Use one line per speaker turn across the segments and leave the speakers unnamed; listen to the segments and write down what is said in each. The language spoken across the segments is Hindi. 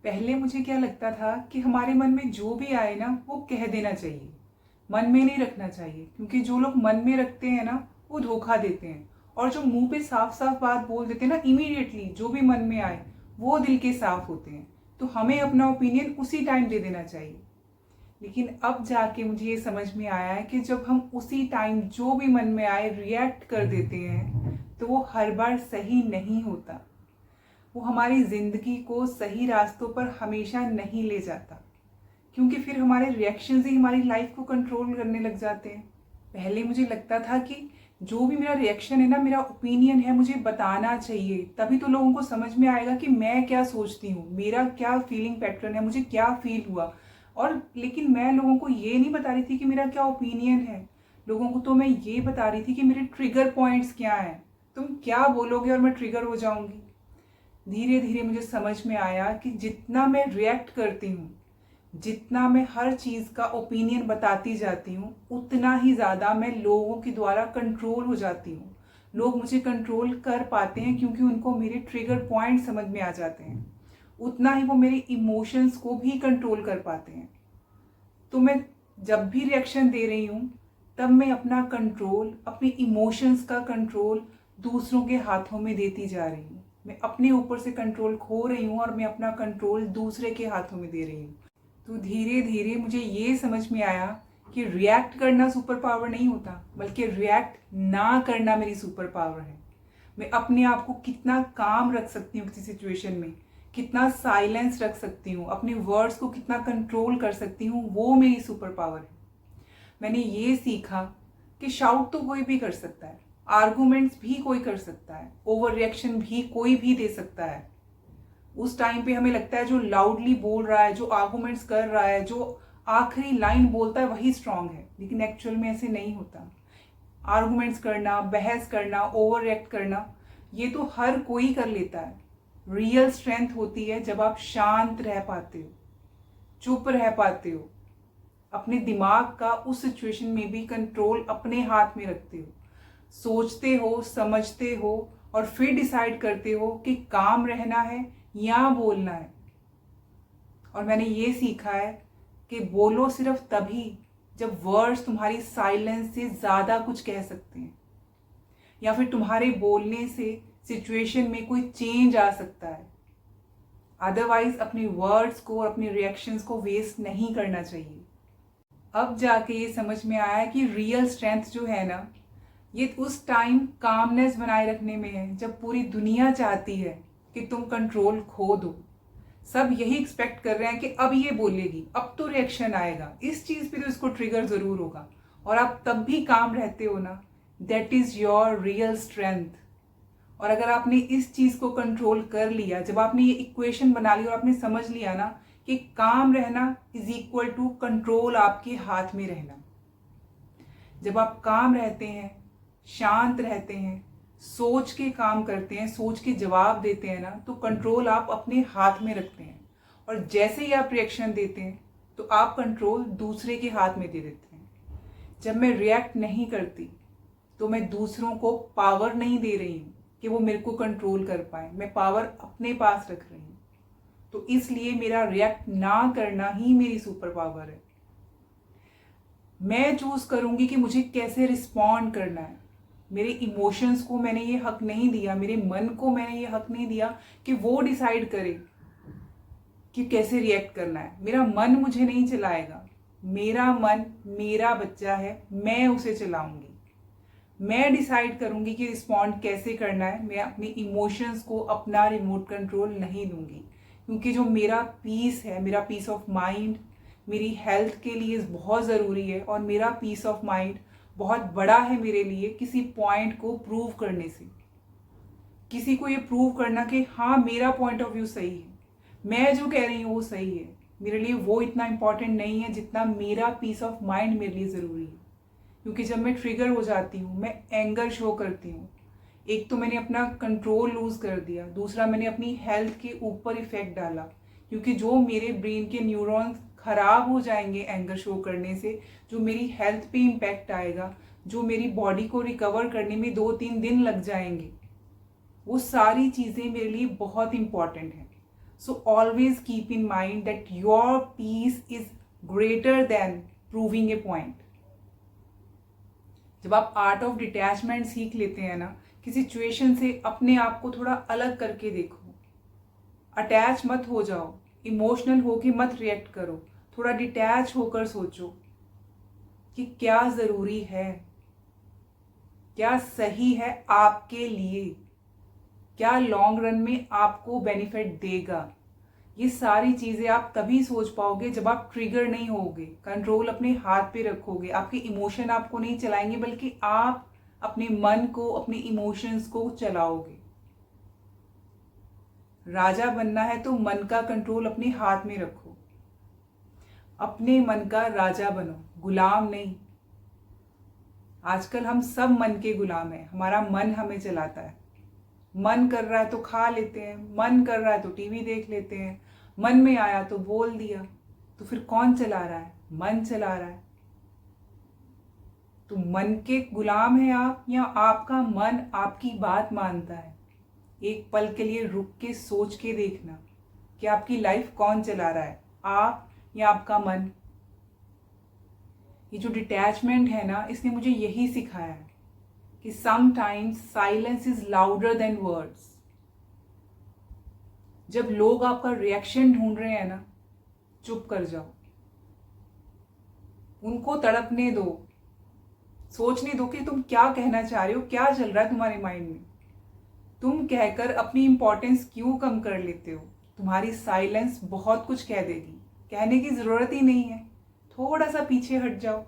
पहले मुझे क्या लगता था कि हमारे मन में जो भी आए ना वो कह देना चाहिए, मन में नहीं रखना चाहिए, क्योंकि जो लोग मन में रखते हैं ना वो धोखा देते हैं। और जो मुंह पे साफ साफ बात बोल देते हैं ना, इमीडिएटली जो भी मन में आए वो दिल के साफ होते हैं। तो हमें अपना ओपिनियन उसी टाइम दे देना चाहिए। लेकिन अब जाके मुझे ये समझ में आया है कि जब हम उसी टाइम जो भी मन में आए रिएक्ट कर देते हैं तो वो हर बार सही नहीं होता। वो हमारी ज़िंदगी को सही रास्तों पर हमेशा नहीं ले जाता, क्योंकि फिर हमारे रिएक्शंस ही हमारी लाइफ को कंट्रोल करने लग जाते हैं। पहले मुझे लगता था कि जो भी मेरा रिएक्शन है ना, मेरा ओपिनियन है, मुझे बताना चाहिए, तभी तो लोगों को समझ में आएगा कि मैं क्या सोचती हूँ, मेरा क्या फीलिंग पैटर्न है, मुझे क्या फील हुआ। और लेकिन मैं लोगों को ये नहीं बता रही थी कि मेरा क्या ओपिनियन है। लोगों को तो मैं ये बता रही थी कि मेरे ट्रिगर पॉइंट्स क्या हैं, तुम क्या बोलोगे और मैं ट्रिगर हो जाऊंगी। धीरे धीरे मुझे समझ में आया कि जितना मैं रिएक्ट करती हूँ, जितना मैं हर चीज़ का ओपिनियन बताती जाती हूँ, उतना ही ज़्यादा मैं लोगों के द्वारा कंट्रोल हो जाती हूँ। लोग मुझे कंट्रोल कर पाते हैं क्योंकि उनको मेरे ट्रिगर पॉइंट समझ में आ जाते हैं। उतना ही वो मेरे इमोशंस को भी कंट्रोल कर पाते हैं। तो मैं जब भी रिएक्शन दे रही हूँ तब मैं अपना कंट्रोल, अपने इमोशंस का कंट्रोल दूसरों के हाथों में देती जा रही हूँ। मैं अपने ऊपर से कंट्रोल खो रही हूँ और मैं अपना कंट्रोल दूसरे के हाथों में दे रही हूँ। तो धीरे धीरे मुझे ये समझ में आया कि रिएक्ट करना सुपर पावर नहीं होता, बल्कि रिएक्ट ना करना मेरी सुपर पावर है। मैं अपने आप को कितना काम रख सकती हूँ किसी सिचुएशन में, कितना साइलेंस रख सकती हूँ, अपने वर्ड्स को कितना कंट्रोल कर सकती हूँ, वो मेरी सुपर पावर है। मैंने ये सीखा कि शाउट तो कोई भी कर सकता है, आर्गूमेंट्स भी कोई कर सकता है, ओवर रिएक्शन भी कोई भी दे सकता है। उस टाइम पे हमें लगता है जो लाउडली बोल रहा है, जो आर्गूमेंट्स कर रहा है, जो आखिरी लाइन बोलता है वही स्ट्रांग है, लेकिन एक्चुअल में ऐसे नहीं होता। आर्गूमेंट्स करना, बहस करना, ओवर रिएक्ट करना, ये तो हर कोई कर लेता है। रियल स्ट्रेंथ होती है जब आप शांत रह पाते हो, चुप रह पाते हो, अपने दिमाग का उस सिचुएशन में भी कंट्रोल अपने हाथ में रखते हो, सोचते हो, समझते हो और फिर डिसाइड करते हो कि काम रहना है या बोलना है। और मैंने ये सीखा है कि बोलो सिर्फ तभी जब वर्ड्स तुम्हारी साइलेंस से ज़्यादा कुछ कह सकते हैं, या फिर तुम्हारे बोलने से सिचुएशन में कोई चेंज आ सकता है। अदरवाइज अपने वर्ड्स को और अपने रिएक्शंस को वेस्ट नहीं करना चाहिए। अब जाके ये समझ में आया कि रियल स्ट्रेंथ जो है ना, ये उस टाइम कामनेस बनाए रखने में है जब पूरी दुनिया चाहती है कि तुम कंट्रोल खो दो। सब यही एक्सपेक्ट कर रहे हैं कि अब ये बोलेगी, अब तो रिएक्शन आएगा, इस चीज़ पे तो इसको ट्रिगर ज़रूर होगा, और आप तब भी काम रहते हो ना, that is your real strength. और अगर आपने इस चीज़ को कंट्रोल कर लिया, जब आपने ये इक्वेशन बना ली और आपने समझ लिया ना कि काम रहना इज इक्वल टू कंट्रोल आपके हाथ में रहना। जब आप काम रहते हैं, शांत रहते हैं, सोच के काम करते हैं, सोच के जवाब देते हैं ना, तो कंट्रोल आप अपने हाथ में रखते हैं। और जैसे ही आप रिएक्शन देते हैं तो आप कंट्रोल दूसरे के हाथ में दे देते हैं। जब मैं रिएक्ट नहीं करती तो मैं दूसरों को पावर नहीं दे रही हूँ कि वो मेरे को कंट्रोल कर पाए, मैं पावर अपने पास रख रही हूँ। तो इसलिए मेरा रिएक्ट ना करना ही मेरी सुपर पावर है। मैं चूज करूंगी कि मुझे कैसे रिस्पॉन्ड करना है। मेरे इमोशंस को मैंने ये हक नहीं दिया, मेरे मन को मैंने ये हक नहीं दिया कि वो डिसाइड करे कि कैसे रिएक्ट करना है। मेरा मन मुझे नहीं चलाएगा, मेरा मन मेरा बच्चा है, मैं उसे चलाऊंगी। मैं डिसाइड करूंगी कि रिस्पॉन्ड कैसे करना है। मैं अपने इमोशंस को अपना रिमोट कंट्रोल नहीं दूंगी, क्योंकि जो मेरा पीस है, मेरा पीस ऑफ माइंड मेरी हेल्थ के लिए बहुत ज़रूरी है। और मेरा पीस ऑफ माइंड बहुत बड़ा है मेरे लिए किसी पॉइंट को प्रूव करने से। किसी को ये प्रूव करना कि हाँ मेरा पॉइंट ऑफ व्यू सही है, मैं जो कह रही हूँ वो सही है, मेरे लिए वो इतना इम्पॉर्टेंट नहीं है जितना मेरा पीस ऑफ माइंड मेरे लिए ज़रूरी है। क्योंकि जब मैं ट्रिगर हो जाती हूँ, मैं एंगर शो करती हूँ, एक तो मैंने अपना कंट्रोल लूज कर दिया, दूसरा मैंने अपनी हेल्थ के ऊपर इफेक्ट डाला। क्योंकि जो मेरे ब्रेन के न्यूरॉन्स खराब हो जाएंगे एंगर शो करने से, जो मेरी हेल्थ पे इम्पैक्ट आएगा, जो मेरी बॉडी को रिकवर करने में 2-3 दिन लग जाएंगे, वो सारी चीज़ें मेरे लिए बहुत इंपॉर्टेंट हैं। So always keep in mind that your peace is greater than proving a point. जब आप आर्ट ऑफ डिटैचमेंट सीख लेते हैं ना, किसी सिचुएशन से अपने आप को थोड़ा अलग करके देखो, अटैच मत हो जाओ, इमोशनल होके मत रिएक्ट करो, थोड़ा डिटैच होकर सोचो कि क्या ज़रूरी है, क्या सही है आपके लिए, क्या लॉन्ग रन में आपको बेनिफिट देगा। ये सारी चीज़ें आप तभी सोच पाओगे जब आप ट्रिगर नहीं होगे, कंट्रोल अपने हाथ पे रखोगे, आपके इमोशन आपको नहीं चलाएंगे बल्कि आप अपने मन को, अपने इमोशंस को चलाओगे। राजा बनना है तो मन का कंट्रोल अपने हाथ में रखो, अपने मन का राजा बनो, गुलाम नहीं। आजकल हम सब मन के गुलाम हैं, हमारा मन हमें चलाता है। मन कर रहा है तो खा लेते हैं, मन कर रहा है तो टीवी देख लेते हैं, मन में आया तो बोल दिया। तो फिर कौन चला रहा है? मन चला रहा है। तो मन के गुलाम हैं आप, या आपका मन आपकी बात मानता है? एक पल के लिए रुक के सोच के देखना कि आपकी लाइफ कौन चला रहा है, आप या आपका मन। ये जो डिटैचमेंट है ना, इसने मुझे यही सिखाया है कि sometimes silence is louder than words. जब लोग आपका रिएक्शन ढूंढ रहे हैं ना, चुप कर जाओ, उनको तड़पने दो, सोचने दो कि तुम क्या कहना चाह रहे हो, क्या चल रहा है तुम्हारे माइंड में। तुम कहकर अपनी इंपॉर्टेंस क्यों कम कर लेते हो? तुम्हारी साइलेंस बहुत कुछ कह देगी, कहने की जरूरत ही नहीं है। थोड़ा सा पीछे हट जाओ।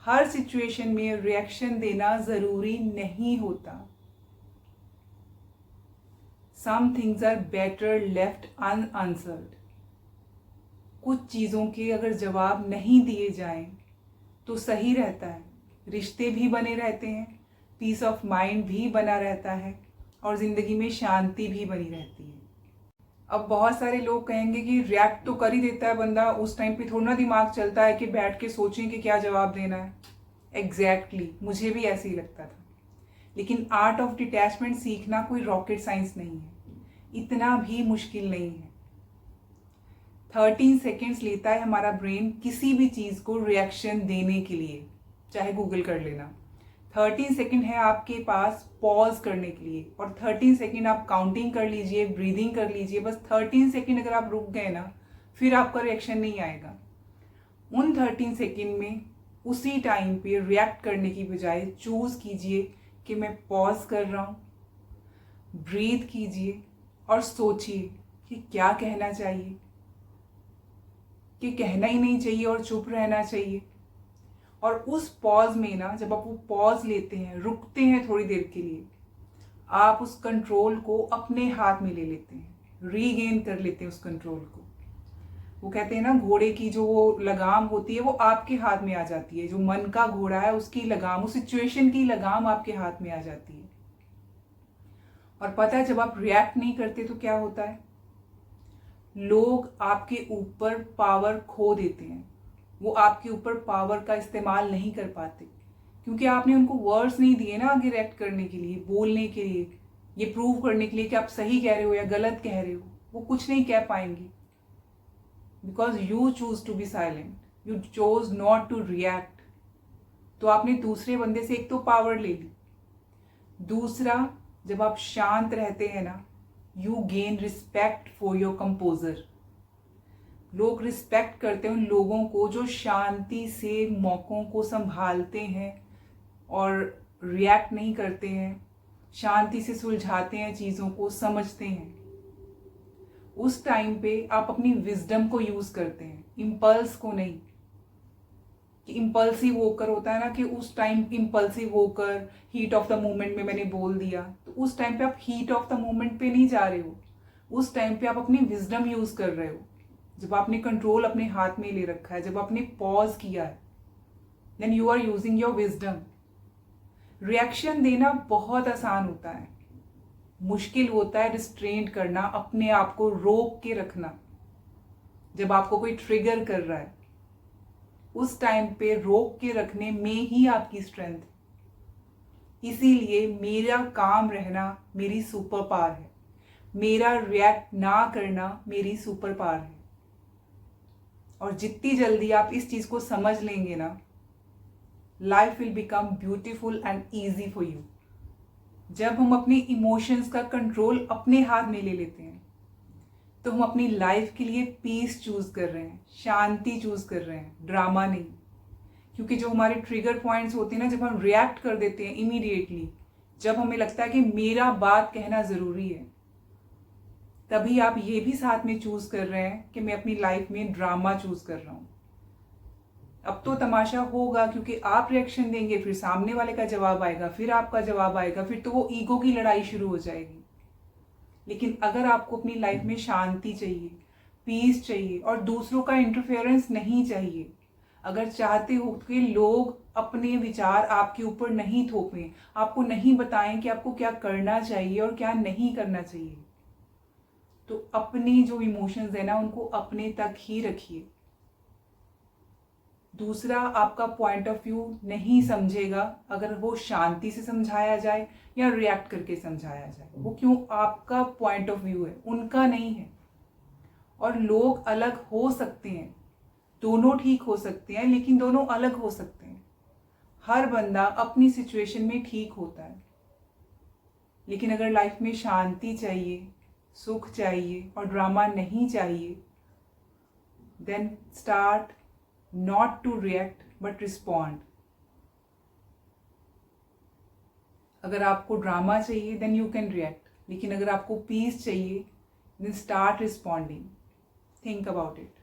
हर सिचुएशन में रिएक्शन देना जरूरी नहीं होता। Some things are better left unanswered. कुछ चीज़ों के अगर जवाब नहीं दिए जाएं तो सही रहता है, रिश्ते भी बने रहते हैं, पीस ऑफ माइंड भी बना रहता है और ज़िंदगी में शांति भी बनी रहती है। अब बहुत सारे लोग कहेंगे कि रिएक्ट तो कर ही देता है बंदा, उस टाइम पे थोड़ा ना दिमाग चलता है कि बैठ के सोचें कि क्या जवाब देना है। एग्जैक्टली, मुझे भी ऐसे ही लगता था। लेकिन आर्ट ऑफ डिटैचमेंट सीखना कोई रॉकेट साइंस नहीं है, इतना भी मुश्किल नहीं है। 13 सेकेंड्स लेता है हमारा ब्रेन किसी भी चीज़ को रिएक्शन देने के लिए, चाहे गूगल कर लेना। 13 सेकेंड है आपके पास पॉज करने के लिए, और 13 सेकेंड आप काउंटिंग कर लीजिए, ब्रीदिंग कर लीजिए। बस 13 सेकेंड अगर आप रुक गए ना, फिर आपका रिएक्शन नहीं आएगा। उन 13 सेकेंड में उसी टाइम पे रिएक्ट करने की बजाय चूज कीजिए कि मैं पॉज कर रहा हूँ, ब्रीथ कीजिए और सोचिए कि क्या कहना चाहिए, कि कहना ही नहीं चाहिए और चुप रहना चाहिए। और उस पॉज में ना, जब आप वो पॉज लेते हैं, रुकते हैं थोड़ी देर के लिए, आप उस कंट्रोल को अपने हाथ में ले लेते हैं, रीगेन कर लेते हैं उस कंट्रोल को। वो कहते हैं ना, घोड़े की जो वो लगाम होती है वो आपके हाथ में आ जाती है। जो मन का घोड़ा है उसकी लगाम, उस सिचुएशन की लगाम आपके हाथ में आ जाती है। और पता है, जब आप रिएक्ट नहीं करते तो क्या होता है? लोग आपके ऊपर पावर खो देते हैं, वो आपके ऊपर पावर का इस्तेमाल नहीं कर पाते, क्योंकि आपने उनको वर्ड्स नहीं दिए ना आगे रिएक्ट करने के लिए, बोलने के लिए, ये प्रूव करने के लिए कि आप सही कह रहे हो या गलत कह रहे हो। वो कुछ नहीं कह पाएंगे, because you choose to be silent, you chose not to react. तो आपने दूसरे बंदे से एक तो पावर ले ली, दूसरा जब आप शांत रहते हैं ना, you gain respect for your composer. लोग रिस्पेक्ट करते हैं उन लोगों को जो शांति से मौक़ों को संभालते हैं और रिएक्ट नहीं करते हैं, शांति से सुलझाते हैं, चीज़ों को समझते हैं। उस टाइम पे आप अपनी विजडम को यूज़ करते हैं, इम्पल्स को नहीं। कि इम्पल्सिव होकर होता है ना, कि उस टाइम इम्पल्सिव होकर हीट ऑफ द मोमेंट में मैंने बोल दिया, तो उस टाइम पे आप हीट ऑफ द मोमेंट पे नहीं जा रहे हो, उस टाइम पे आप अपनी विजडम यूज़ कर रहे हो। जब आपने कंट्रोल अपने हाथ में ले रखा है, जब आपने पॉज किया है, then you are using your wisdom. Reaction देना बहुत आसान होता है, मुश्किल होता है रिस्ट्रेंट करना, अपने आप को रोक के रखना। जब आपको कोई ट्रिगर कर रहा है, उस टाइम पे रोक के रखने में ही आपकी स्ट्रेंथ है। इसीलिए मेरा काम रहना मेरी सुपर पावर है। मेरा रिएक्ट ना करना मेरी सुपर पावर है। और जितनी जल्दी आप इस चीज़ को समझ लेंगे ना, life will become beautiful and easy for you. जब हम अपने इमोशंस का कंट्रोल अपने हाथ में ले लेते हैं तो हम अपनी लाइफ के लिए पीस चूज कर रहे हैं, शांति चूज कर रहे हैं, ड्रामा नहीं। क्योंकि जो हमारे ट्रिगर पॉइंट्स होते हैं ना, जब हम रिएक्ट कर देते हैं इमीडिएटली, जब हमें लगता है कि मेरा बात कहना ज़रूरी है, तभी आप ये भी साथ में चूज कर रहे हैं कि मैं अपनी लाइफ में ड्रामा चूज कर रहा हूँ। अब तो तमाशा होगा, क्योंकि आप रिएक्शन देंगे, फिर सामने वाले का जवाब आएगा, फिर आपका जवाब आएगा, फिर तो वो ईगो की लड़ाई शुरू हो जाएगी। लेकिन अगर आपको अपनी लाइफ में शांति चाहिए, पीस चाहिए और दूसरों का इंटरफेरेंस नहीं चाहिए, अगर चाहते हो कि लोग अपने विचार आपके ऊपर नहीं थोपें, आपको नहीं बताएं कि आपको क्या करना चाहिए और क्या नहीं करना चाहिए, तो अपने जो इमोशंस है ना, उनको अपने तक ही रखिए। दूसरा आपका पॉइंट ऑफ व्यू नहीं समझेगा अगर वो शांति से समझाया जाए या रिएक्ट करके समझाया जाए। वो क्यों? आपका पॉइंट ऑफ व्यू है, उनका नहीं है। और लोग अलग हो सकते हैं, दोनों ठीक हो सकते हैं, लेकिन दोनों अलग हो सकते हैं। हर बंदा अपनी सिचुएशन में ठीक होता है। लेकिन अगर लाइफ में शांति चाहिए, सुख चाहिए और ड्रामा नहीं चाहिए, then start not to react but respond. अगर आपको ड्रामा चाहिए then you can react, लेकिन अगर आपको पीस चाहिए then start responding. Think about it.